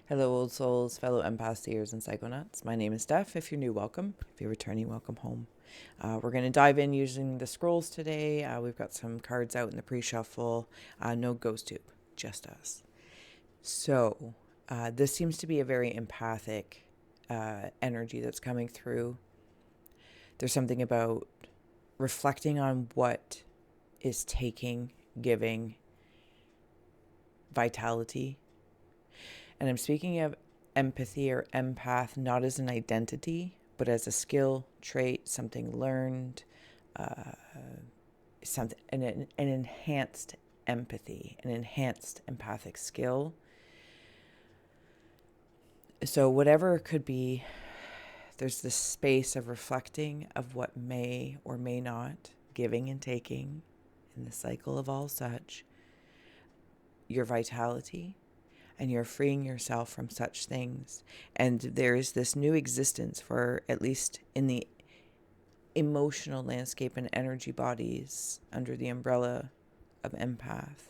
Hello, old souls, fellow empaths, seers, and psychonauts. My name is Steph. If you're new, welcome. If you're returning, welcome home. We're going to dive in using the scrolls today. We've got some cards out in the pre-shuffle. No ghost tube, just us. So, this seems to be a very empathic energy that's coming through. There's something about reflecting on what is taking, giving vitality. And I'm speaking of empathy or empath not as an identity, but as a skill, trait, something learned, an enhanced empathy, an enhanced empathic skill. So whatever it could be, there's this space of reflecting of what may or may not, giving and taking in the cycle of all such, your vitality, and you're freeing yourself from such things. And there is this new existence for, at least in the emotional landscape and energy bodies under the umbrella of empath.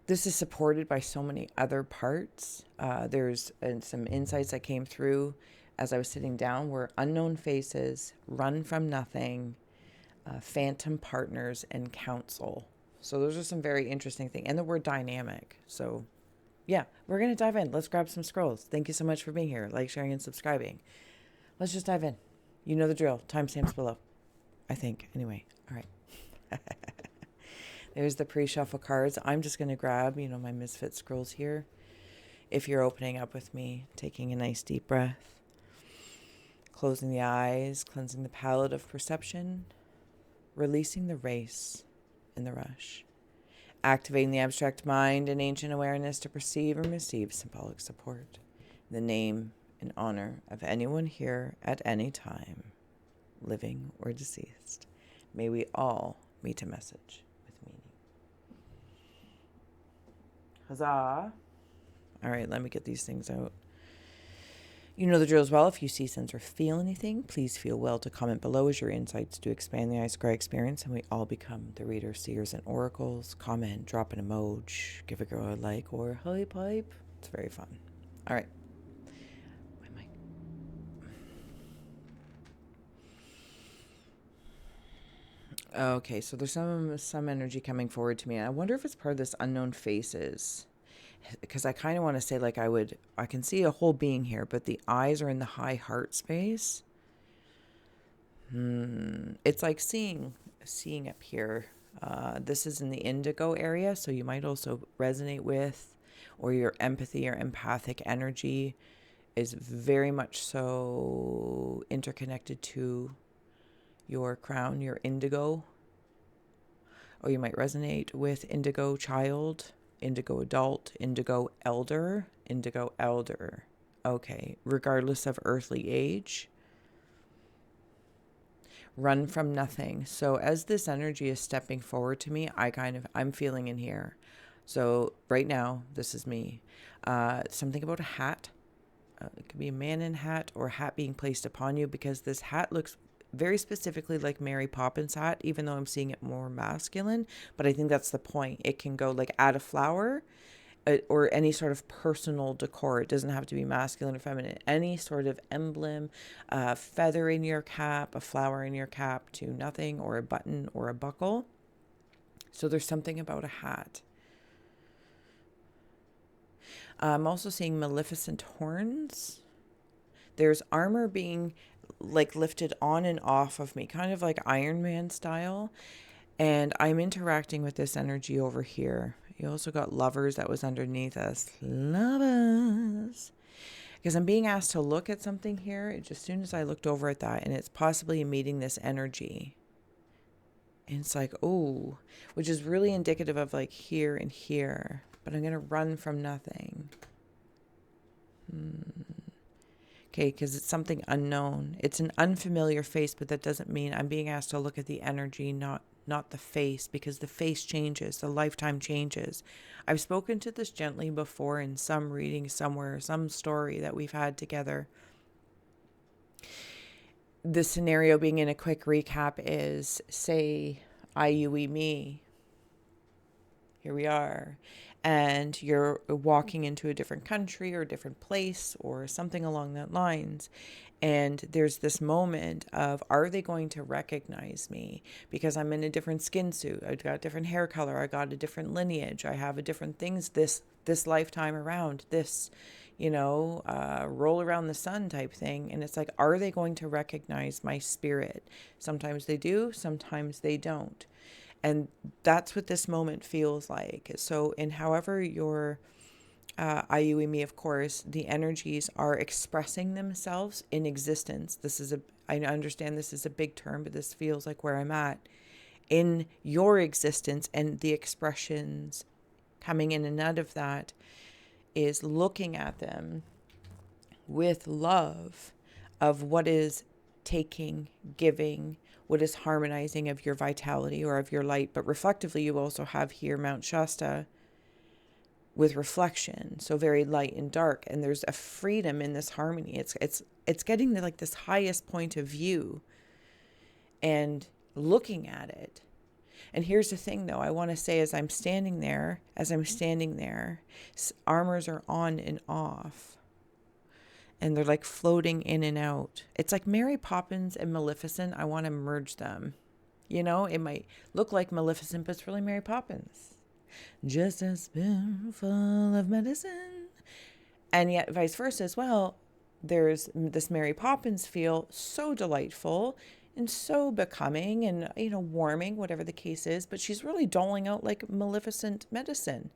This is supported by so many other parts. There's some insights that came through as I was sitting down were unknown faces, run from nothing, phantom partners, and counsel. So those are some very interesting things. And the word dynamic. So yeah, we're going to dive in. Let's grab some scrolls. Thank you so much for being here. Like, sharing, and subscribing. Let's just dive in. You know the drill. Timestamps below. I think. Anyway. All right. There's the pre-shuffle cards. I'm just going to grab, my Misfit scrolls here. If you're opening up with me, taking a nice deep breath. Closing the eyes, cleansing the palette of perception. Releasing the race and the rush. Activating the abstract mind and ancient awareness to perceive and receive symbolic support. The name and honor of anyone here at any time, living or deceased. May we all meet a message with meaning. Huzzah. All right, let me get these things out. You know the drill as well. If you see, sense, or feel anything, please feel well to comment below as your insights do expand the Scrying experience and we all become the readers, seers, and oracles. Comment, drop an emoji, give a girl a like, or hype hype. It's very fun. All right. My mic. Okay, so there's some energy coming forward to me. I wonder if it's part of this unknown faces. Because I kind of want to say I can see a whole being here, but the eyes are in the high heart space. It's like seeing up here. This is in the indigo area, so you might also resonate with, or your empathy or empathic energy is very much so interconnected to your crown, your indigo. Or you might resonate with indigo child, indigo adult, indigo elder. Okay, regardless of earthly age. Run from nothing. So as this energy is stepping forward to me, I'm feeling in here. So right now, this is me. Something about a hat. It could be a man in a hat or a hat being placed upon you, because this hat looks very specifically like Mary Poppins hat, even though I'm seeing it more masculine. But I think that's the point. It can go like add a flower or any sort of personal decor. It doesn't have to be masculine or feminine. Any sort of emblem, a feather in your cap, a flower in your cap to nothing, or a button or a buckle. So there's something about a hat. I'm also seeing maleficent horns. There's armor being like lifted on and off of me, kind of like Iron Man style. And I'm interacting with this energy over here. You also got lovers that was underneath us. Lovers. Because I'm being asked to look at something here. Just as soon as I looked over at that, and it's possibly meeting this energy. And it's like, oh, which is really indicative of like here and here. But I'm going to run from nothing. Okay, because it's something unknown. It's an unfamiliar face, but that doesn't mean I'm being asked to look at the energy, not the face, because the face changes, the lifetime changes. I've spoken to this gently before in some reading somewhere, some story that we've had together. The scenario being, in a quick recap, is, say, I, you, we, me. Here we are. and you're walking into a different country or a different place or something along that lines. And there's this moment of, are they going to recognize me because I'm in a different skin suit? I've got a different hair color. I got a different lineage. I have a different things this lifetime around this, roll around the sun type thing. And it's like, are they going to recognize my spirit? Sometimes they do, sometimes they don't. And that's what this moment feels like. So in however your IUE, of course, the energies are expressing themselves in existence. I understand this is a big term, but this feels like where I'm at in your existence, and the expressions coming in and out of that is looking at them with love of what is taking, giving, what is harmonizing of your vitality or of your light. But reflectively, you also have here Mount Shasta with reflection, so very light and dark, and there's a freedom in this harmony. It's getting to like this highest point of view and looking at it. And here's the thing, though, I want to say, as I'm standing there, armors are on and off, and they're like floating in and out. It's like Mary Poppins and Maleficent. I want to merge them. It might look like Maleficent, but it's really Mary Poppins. Just a spoonful of medicine. And yet vice versa as well. There's this Mary Poppins feel, so delightful and so becoming and, warming, whatever the case is. But she's really doling out like Maleficent medicine.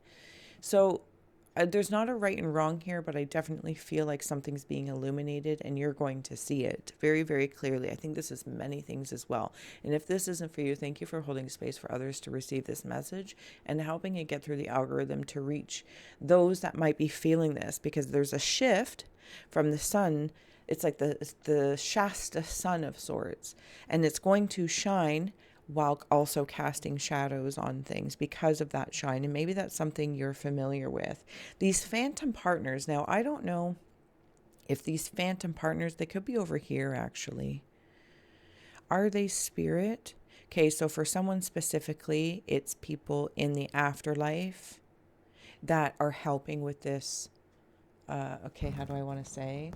So there's not a right and wrong here, but I definitely feel like something's being illuminated, and you're going to see it very, very clearly. I think this is many things as well. And if this isn't for you, thank you for holding space for others to receive this message and helping it get through the algorithm to reach those that might be feeling this, because there's a shift from the sun. It's like the Shasta sun of sorts, and it's going to shine while also casting shadows on things because of that shine. And maybe that's something you're familiar with. These phantom partners. Now, I don't know if these phantom partners, they could be over here actually. Are they spirit? Okay, so for someone specifically, it's people in the afterlife that are helping with this. Okay, how do I want to say?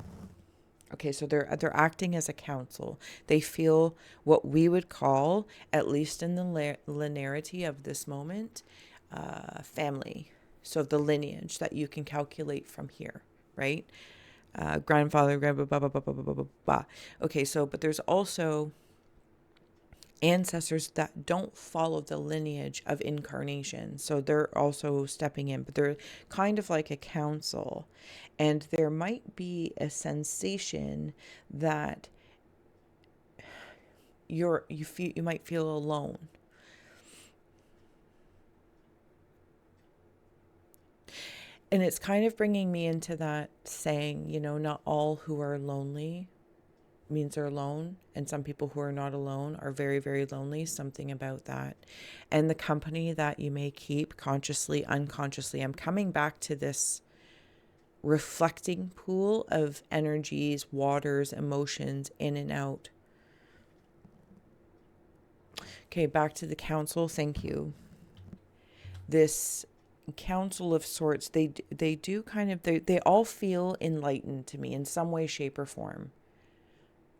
Okay, so they're acting as a council. They feel what we would call, at least in the linearity of this moment, family. So the lineage that you can calculate from here, right? Grandfather, grandpa, blah, blah, blah, blah, blah, blah, blah. Okay, so, but there's also ancestors that don't follow the lineage of incarnation. So they're also stepping in, but they're kind of like a council. And there might be a sensation that you might feel alone. And it's kind of bringing me into that saying, not all who are lonely means they're alone, and some people who are not alone are very, very lonely. Something about that. And the company that you may keep consciously, unconsciously. I'm coming back to this reflecting pool of energies, waters, emotions in and out. Okay, back to the council. Thank you. This council of sorts, they do kind of, they all feel enlightened to me in some way, shape, or form.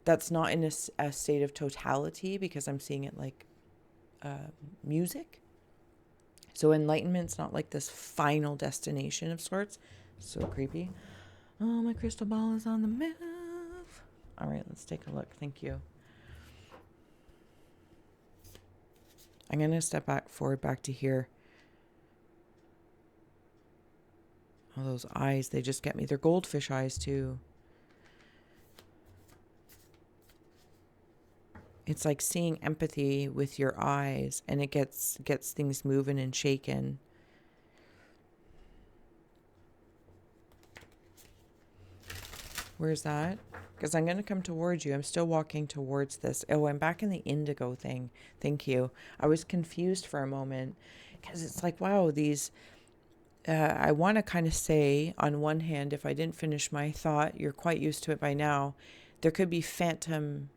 That's not in a state of totality, because I'm seeing it like music. So enlightenment's not like this final destination of sorts. So creepy. Oh, my crystal ball is on the move. All right, let's take a look. Thank you. I'm going to step forward back to here. Oh, those eyes, they just get me. They're goldfish eyes too. It's like seeing empathy with your eyes, and it gets things moving and shaken. Where's that? Because I'm going to come towards you. I'm still walking towards this. Oh, I'm back in the indigo thing. Thank you. I was confused for a moment, because it's like, wow, these... I want to kind of say, on one hand, if I didn't finish my thought, you're quite used to it by now, there could be phantom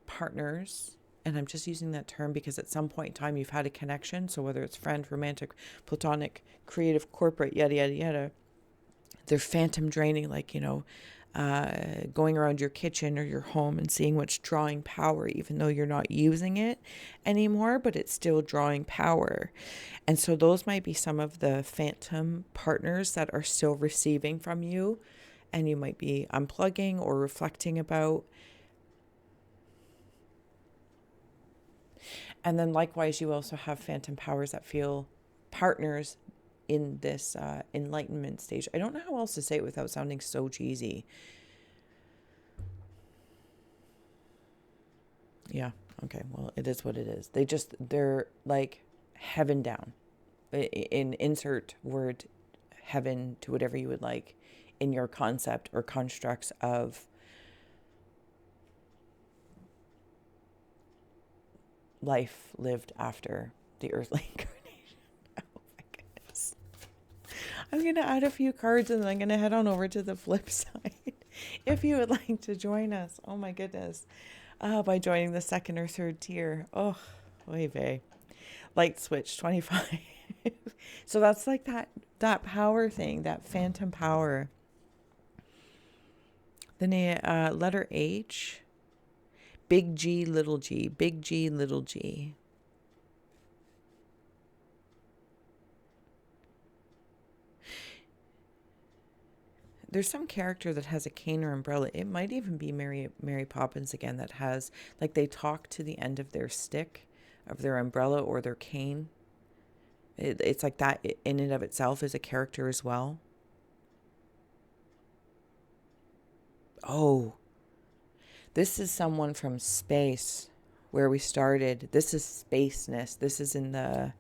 partners and I'm just using that term because at some point in time you've had a connection. So whether it's friend, romantic, platonic, creative, corporate, yada, yada, yada, they're phantom draining, like, going around your kitchen or your home and seeing what's drawing power, even though you're not using it anymore, but it's still drawing power. And so those might be some of the phantom partners that are still receiving from you, and you might be unplugging or reflecting about. And then likewise, you also have phantom powers that feel partners in this enlightenment stage. I don't know how else to say it without sounding so cheesy. Yeah. Okay. Well, it is what it is. They're like heaven down. Insert word heaven to whatever you would like in your concept or constructs of life lived after the earthly incarnation. Oh my goodness. I'm going to add a few cards and then I'm going to head on over to the flip side if you would like to join us. Oh my goodness. By joining the second or third tier. Oh, oy vey. Light switch 25. So that's like that power thing, that phantom power. Then letter H. Big G, little g. Big G, little g. There's some character that has a cane or umbrella. It might even be Mary Poppins again, that has, like, they talk to the end of their stick, of their umbrella or their cane. It's like that in and of itself is a character as well. Oh, this is someone from space where we started. This is spaceness. This is in the...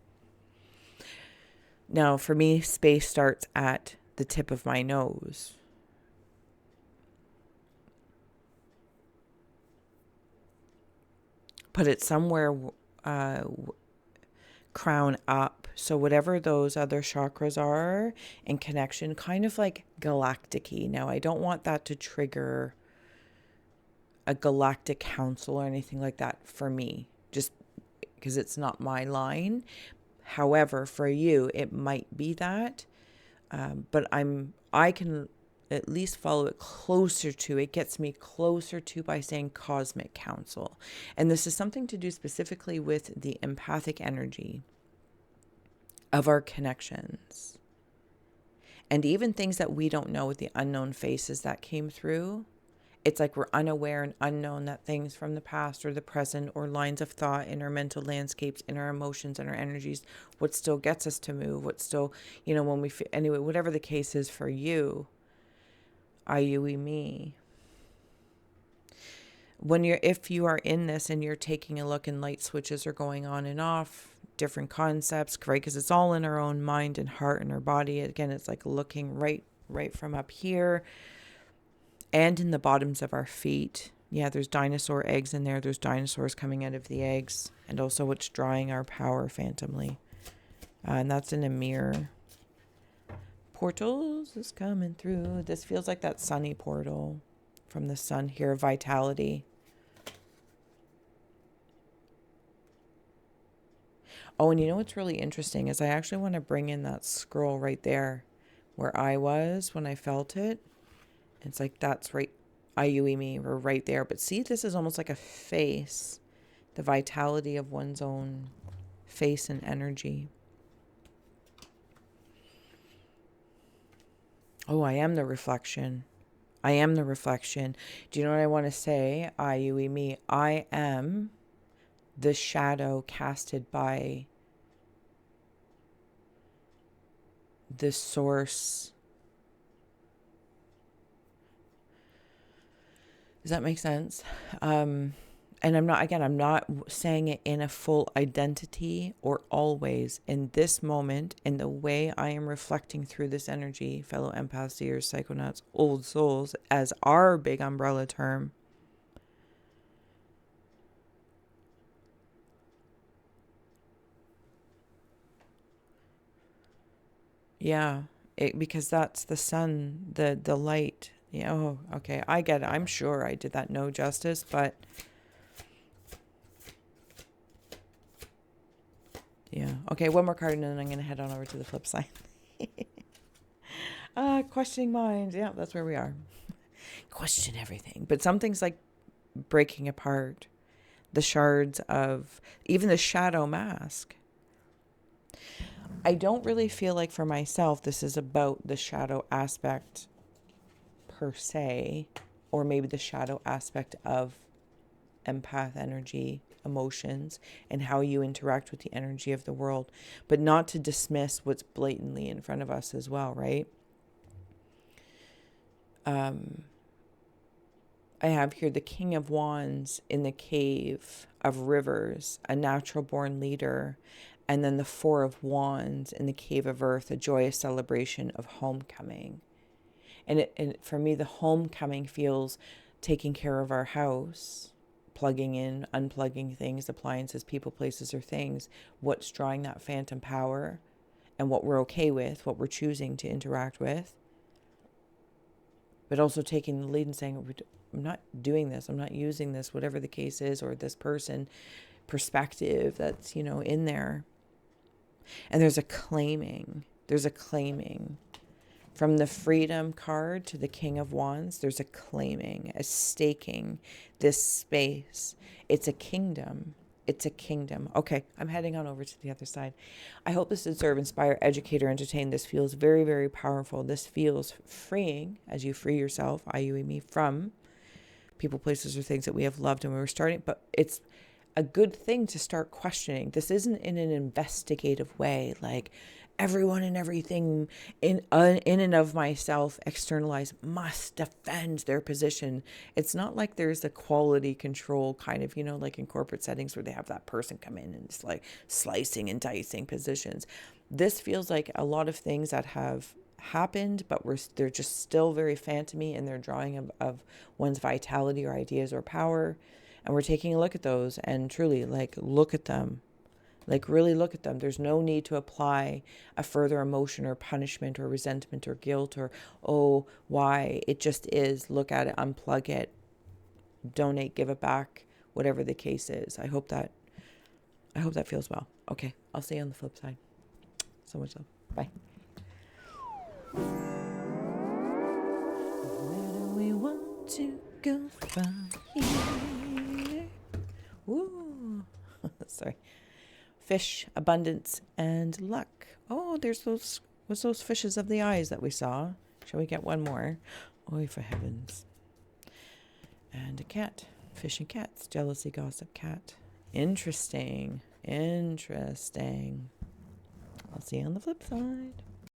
Now, for me, space starts at the tip of my nose. But it's somewhere crown up. So whatever those other chakras are in connection, kind of like galactic-y. Now, I don't want that to trigger a galactic council or anything like that for me, just because it's not my line. However, for you, it might be that. But I can at least follow it closer to, it gets me closer to by saying cosmic council. And this is something to do specifically with the empathic energy of our connections. And even things that we don't know with the unknown faces that came through. It's like we're unaware and unknown that things from the past or the present or lines of thought in our mental landscapes, in our emotions and our energies, what still gets us to move, what still, when we, anyway, whatever the case is for you, me. If you are in this and you're taking a look and light switches are going on and off, different concepts, right? Because it's all in our own mind and heart and our body. Again, it's like looking right from up here. And in the bottoms of our feet. Yeah, there's dinosaur eggs in there. There's dinosaurs coming out of the eggs. And also what's drawing our power phantomly. And that's in a mirror. Portals is coming through. This feels like that sunny portal from the sun here. Vitality. Oh, and you know what's really interesting is I actually want to bring in that scroll right there where I was when I felt it. It's like that's right, me, we're right there. But see, this is almost like a face, the vitality of one's own face and energy. Oh, I am the reflection. I am the reflection. Do you know what I want to say? me. I am the shadow casted by the source. Does that make sense? And I'm not saying it in a full identity or always. In this moment, in the way I am reflecting through this energy, fellow empaths, seers, psychonauts, old souls, as our big umbrella term. Yeah, because that's the sun, the light. Yeah, oh, okay, I get it. I'm sure I did that no justice, but Yeah. Okay, one more card and then I'm going to head on over to the flip side. Questioning minds. Yeah, that's where we are. Question everything. But some things like breaking apart, the shards of even the shadow mask. I don't really feel like for myself this is about the shadow aspect per se, or maybe the shadow aspect of empath energy, emotions, and how you interact with the energy of the world, but not to dismiss what's blatantly in front of us as well, right? I have here the King of Wands in the Cave of Rivers, a natural born leader, and then the Four of Wands in the Cave of Earth, a joyous celebration of homecoming. And for me, the homecoming feels taking care of our house, plugging in, unplugging things, appliances, people, places, or things, what's drawing that phantom power, and what we're okay with, what we're choosing to interact with. But also taking the lead and saying, I'm not doing this, I'm not using this, whatever the case is, or this person perspective that's, in there. And there's a claiming. From the Freedom card to the King of Wands, there's a claiming, a staking this space. It's a kingdom. It's a kingdom. Okay, I'm heading on over to the other side. I hope this did serve, inspire, educate, or entertain. This feels very, very powerful. This feels freeing as you free yourself, I, you, and me, from people, places, or things that we have loved and we were starting. But it's a good thing to start questioning. This isn't in an investigative way, like everyone and everything in and of myself, externalize, must defend their position. It's not like there's a quality control kind of, like in corporate settings where they have that person come in and it's like slicing and dicing positions. This feels like a lot of things that have happened, but they're just still very phantomy in their drawing of one's vitality or ideas or power. And we're taking a look at those and truly look at them. Really look at them. There's no need to apply a further emotion or punishment or resentment or guilt or, oh, why? It just is. Look at it, unplug it, donate, give it back, whatever the case is. I hope that feels well. Okay, I'll see you on the flip side. So much love. Bye. Where do we want to go from here? Woo. Sorry. Fish, abundance, and luck. Oh, there's those fishes of the eyes that we saw. Shall we get one more? Oh, for heavens. And a cat. Fish and cats. Jealousy, gossip, cat. Interesting. I'll see you on the flip side.